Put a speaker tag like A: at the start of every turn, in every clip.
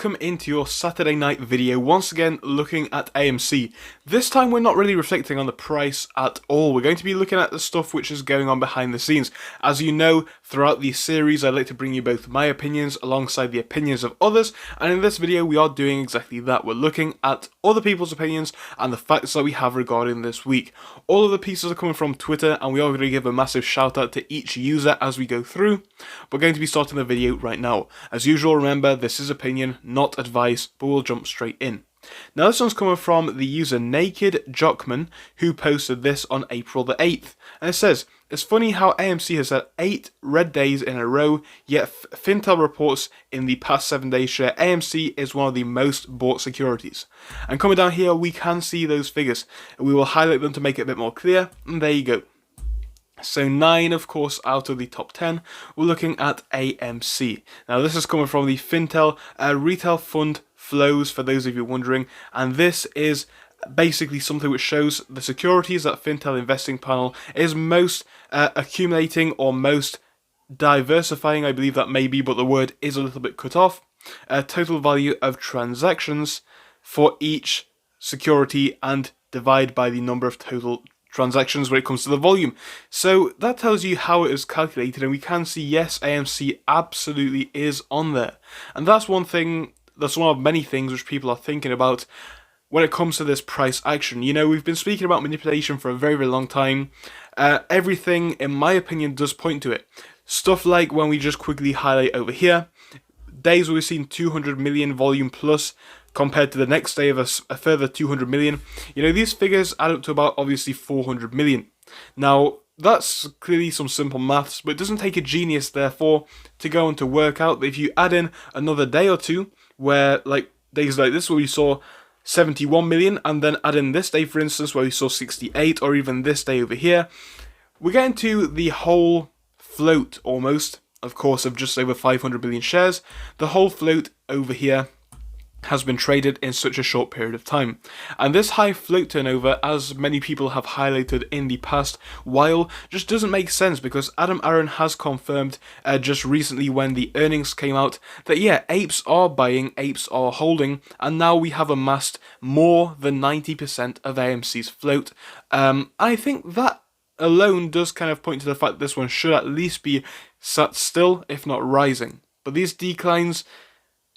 A: welcome into your Saturday night video, once again looking at AMC. This time we're not really reflecting on the price at all, we're going to be looking at the stuff which is going on behind the scenes. As you know, throughout these series I like to bring you both my opinions alongside the opinions of others, and in this video we are doing exactly that. We're looking at other people's opinions and the facts that we have regarding this week. All of the pieces are coming from Twitter, and we are going to give a massive shout out to each user as we go through. We're going to be starting the video right now. As usual, remember, this is opinion, not advice, but we'll jump straight in. Now this one's coming from the user Naked Jockman, who posted this on April the 8th. And it says, "It's funny how AMC has had 8 red days in a row, yet Fintel reports in the past 7 days share AMC is one of the most bought securities." And coming down here, we can see those figures. We will highlight them to make it a bit more clear, and there you go. So 9, of course, out of the top 10, we're looking at AMC. Now this is coming from the Fintel Retail Fund Flows, for those of you wondering, and this is basically something which shows the securities that Fintel Investing Panel is most accumulating or most diversifying, I believe that may be, but the word is a little bit cut off. Total value of transactions for each security and divide by the number of total transactions when it comes to the volume. So that tells you how it is calculated, and we can see, yes, AMC absolutely is on there. And that's one thing, that's one of many things which people are thinking about when it comes to this price action. You know, we've been speaking about manipulation for a very, very long time. Everything, in my opinion, does point to it. Stuff like when we just quickly highlight over here, days where we've seen 200 million volume plus, compared to the next day of a further 200 million. You know, these figures add up to about, obviously, 400 million. Now, that's clearly some simple maths, but it doesn't take a genius, therefore, to go on to work out that if you add in another day or two, where, like, days like this, where we saw 71 million, and then add in this day, for instance, where we saw 68, or even this day over here, we're getting to the whole float, almost, of course, of just over 500 million shares. The whole float over here has been traded in such a short period of time. And this high float turnover, as many people have highlighted in the past while, just doesn't make sense, because Adam Aron has confirmed just recently when the earnings came out that, yeah, apes are buying, apes are holding, and now we have amassed more than 90% of AMC's float. I think that alone does kind of point to the fact that this one should at least be sat still, if not rising. But these declines,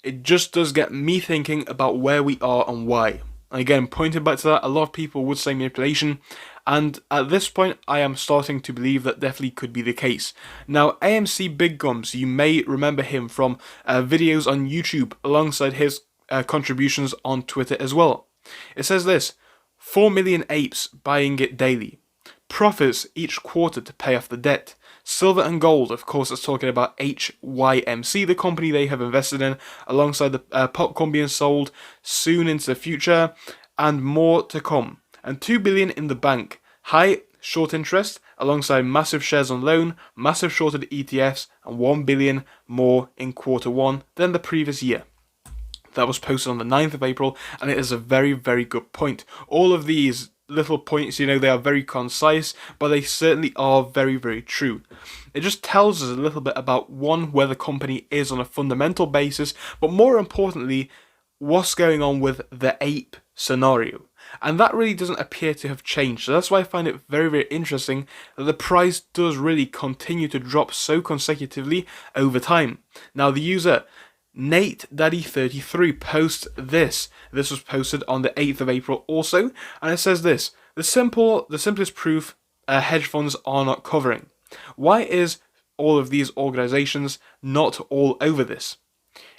A: it just does get me thinking about where we are and why. And again, pointing back to that, a lot of people would say manipulation, and at this point I am starting to believe that definitely could be the case. Now, AMC Big Gums, you may remember him from videos on YouTube alongside his contributions on Twitter as well. It says this: 4 million apes buying it daily. Profits each quarter to pay off the debt. Silver and gold, of course, it's talking about HYMC, the company they have invested in, alongside the popcorn being sold soon into the future, and more to come. And 2 billion in the bank. High short interest, alongside massive shares on loan, massive shorted ETFs, and 1 billion more in quarter one than the previous year. That was posted on the 9th of April, and it is a very, very good point. All of these little points, you know, they are very concise, but they certainly are very, very true. It just tells us a little bit about, one, where the company is on a fundamental basis, but more importantly, what's going on with the ape scenario. And that really doesn't appear to have changed. So that's why I find it very, very interesting that the price does really continue to drop so consecutively over time. Now, the user Nate Daddy 33 posts this. This was posted on the 8th of April also, and it says this: the simplest proof hedge funds are not covering. Why is all of these organizations not all over this?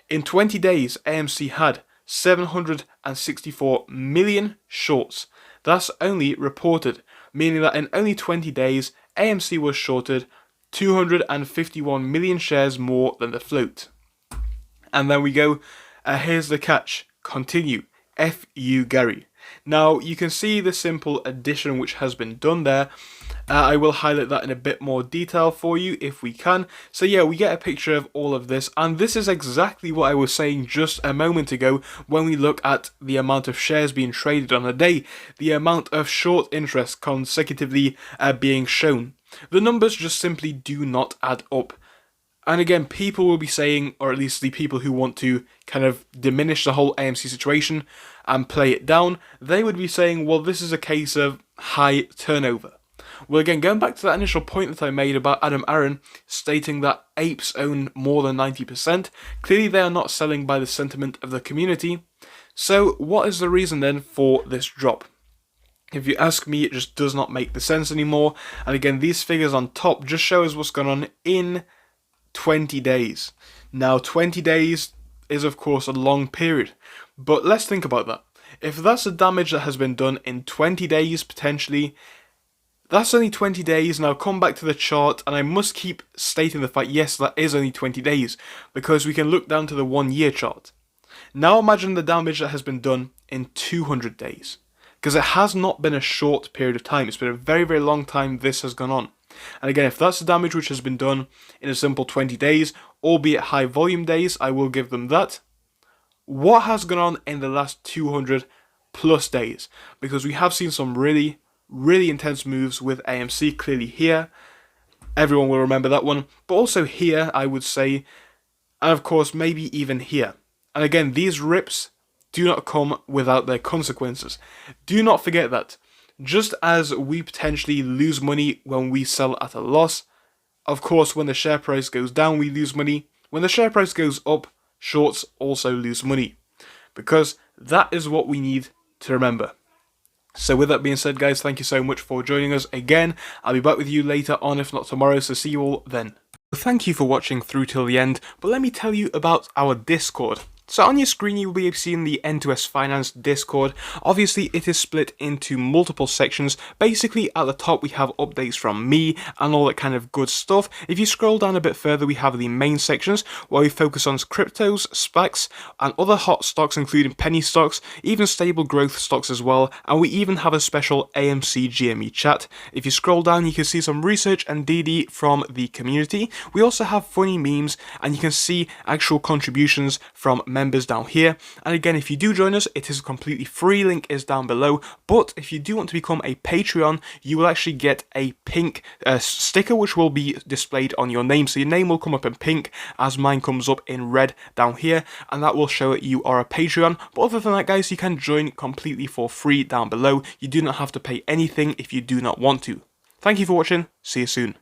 A: In 20 days, AMC had 764 million shorts. That's only reported, meaning that in only 20 days, AMC was shorted 251 million shares more than the float. And then we go, here's the catch, continue, F you Gary. Now, you can see the simple addition which has been done there. I will highlight that in a bit more detail for you if we can. So yeah, we get a picture of all of this, and this is exactly what I was saying just a moment ago when we look at the amount of shares being traded on a day, the amount of short interest consecutively being shown. The numbers just simply do not add up. And again, people will be saying, or at least the people who want to kind of diminish the whole AMC situation and play it down, they would be saying, well, this is a case of high turnover. Well, again, going back to that initial point that I made about Adam Aron stating that apes own more than 90%, clearly they are not selling by the sentiment of the community. So what is the reason then for this drop? If you ask me, it just does not make the sense anymore. And again, these figures on top just show us what's going on in 20 days. Now, 20 days is of course a long period, but let's think about that. If that's the damage that has been done in 20 days, potentially, that's only 20 days. Now come back to the chart, and I must keep stating the fact, yes, that is only 20 days, because we can look down to the 1 year chart. Now imagine the damage that has been done in 200 days, because it has not been a short period of time. It's been a very, very long time this has gone on. And again, if that's the damage which has been done in a simple 20 days, albeit high volume days, I will give them that. What has gone on in the last 200 plus days? Because we have seen some really, really intense moves with AMC, clearly here. Everyone will remember that one. But also here, I would say, and of course, maybe even here. And again, these rips do not come without their consequences. Do not forget that. Just as we potentially lose money when we sell at a loss, of course, when the share price goes down, we lose money. When the share price goes up, shorts also lose money. Because that is what we need to remember. So with that being said, guys, thank you so much for joining us again. I'll be back with you later on, if not tomorrow, so see you all then. Thank you for watching through till the end, but let me tell you about our Discord. So on your screen you will be seeing the N2S Finance Discord. Obviously it is split into multiple sections. Basically at the top we have updates from me and all that kind of good stuff. If you scroll down a bit further, we have the main sections where we focus on cryptos, SPACs and other hot stocks, including penny stocks, even stable growth stocks as well, and we even have a special AMC GME chat. If you scroll down you can see some research and DD from the community. We also have funny memes and you can see actual contributions from members down here. And again, if you do join us, it is completely free, link is down below. But if you do want to become a Patreon, you will actually get a pink sticker which will be displayed on your name. So your name will come up in pink as mine comes up in red down here, and that will show that you are a Patreon. But other than that, guys, you can join completely for free down below. You do not have to pay anything if you do not want to. Thank you for watching, see you soon.